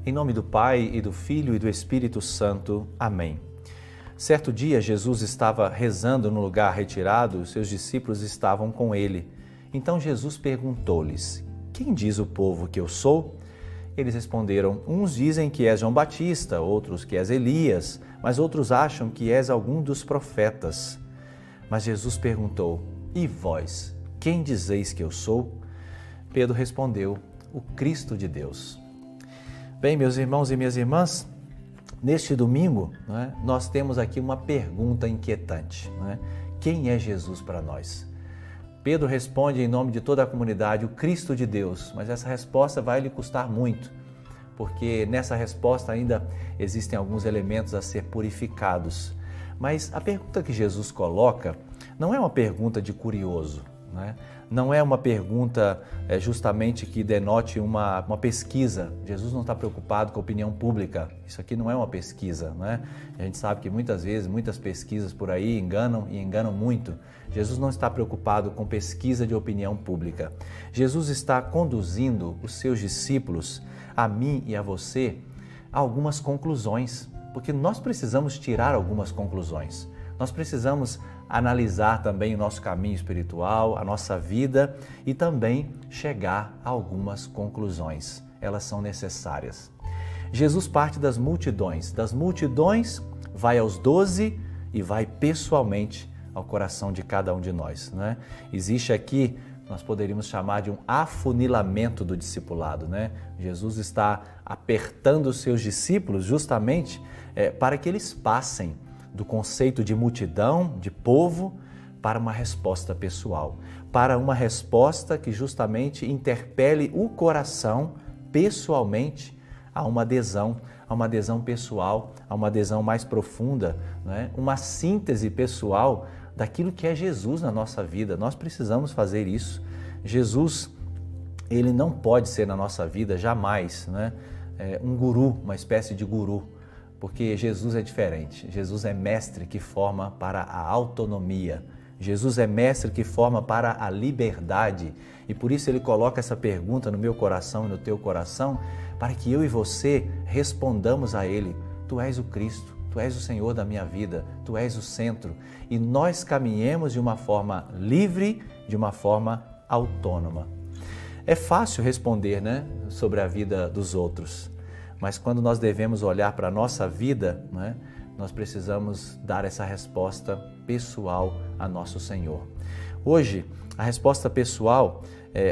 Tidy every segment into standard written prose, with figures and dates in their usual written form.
Em nome do Pai, e do Filho, e do Espírito Santo. Amém. Certo dia, Jesus estava rezando no lugar retirado, os seus discípulos estavam com ele. Então Jesus perguntou-lhes: Quem diz o povo que eu sou? Eles responderam: Uns dizem que és João Batista, outros que és Elias, mas outros acham que és algum dos profetas. Mas Jesus perguntou: E vós, quem dizeis que eu sou? Pedro respondeu: O Cristo de Deus. Bem, meus irmãos e minhas irmãs, neste domingo, nós temos aqui uma pergunta inquietante. Quem é Jesus para nós? Pedro responde em nome de toda a comunidade: o Cristo de Deus. Mas essa resposta vai lhe custar muito, porque nessa resposta ainda existem alguns elementos a ser purificados. Mas a pergunta que Jesus coloca não é uma pergunta de curioso, não é uma pergunta justamente que denote uma pesquisa. Jesus não está preocupado com a opinião pública. Isso aqui não é uma pesquisa, A gente sabe que muitas vezes, muitas pesquisas por aí enganam e enganam muito. Jesus não está preocupado com pesquisa de opinião pública. Jesus está conduzindo os seus discípulos, a mim e a você, a algumas conclusões, porque nós precisamos tirar algumas conclusões. Nós precisamos analisar também o nosso caminho espiritual, a nossa vida e também chegar a algumas conclusões. Elas são necessárias. Jesus parte das multidões. Das multidões vai aos 12 e vai pessoalmente ao coração de cada um de nós. Existe aqui, nós poderíamos chamar de um afunilamento do discipulado. Jesus está apertando os seus discípulos justamente para que eles passem do conceito de multidão, de povo, para uma resposta pessoal, para uma resposta que justamente interpele o coração pessoalmente a uma adesão pessoal, a uma adesão mais profunda, uma síntese pessoal daquilo que é Jesus na nossa vida. Nós precisamos fazer isso. Jesus, ele não pode ser na nossa vida jamais um guru, uma espécie de guru, porque Jesus é diferente. Jesus é mestre que forma para a autonomia. Jesus é mestre que forma para a liberdade. E por isso ele coloca essa pergunta no meu coração e no teu coração, para que eu e você respondamos a ele: Tu és o Cristo, Tu és o Senhor da minha vida, Tu és o centro. E nós caminhemos de uma forma livre, de uma forma autônoma. É fácil responder, sobre a vida dos outros. Mas quando nós devemos olhar para a nossa vida, nós precisamos dar essa resposta pessoal a nosso Senhor. Hoje, a resposta pessoal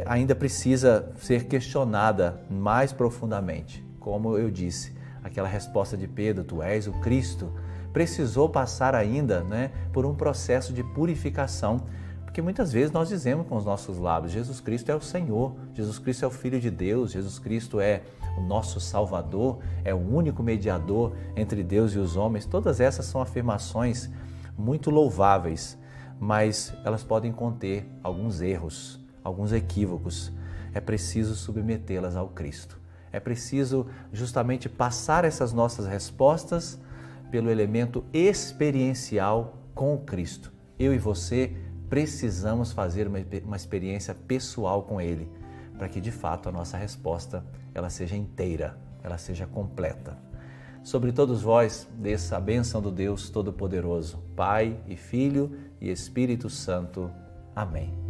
ainda precisa ser questionada mais profundamente. Como eu disse, aquela resposta de Pedro: Tu és o Cristo, precisou passar ainda por um processo de purificação. Porque muitas vezes nós dizemos com os nossos lábios: Jesus Cristo é o Senhor, Jesus Cristo é o Filho de Deus, Jesus Cristo é o nosso Salvador, é o único mediador entre Deus e os homens. Todas essas são afirmações muito louváveis, mas elas podem conter alguns erros, alguns equívocos. É preciso submetê-las ao Cristo. É preciso justamente passar essas nossas respostas pelo elemento experiencial com o Cristo. Eu e você precisamos fazer uma experiência pessoal com Ele, para que de fato a nossa resposta ela seja inteira, ela seja completa. Sobre todos vós, desça a bênção do Deus Todo-Poderoso, Pai e Filho e Espírito Santo. Amém.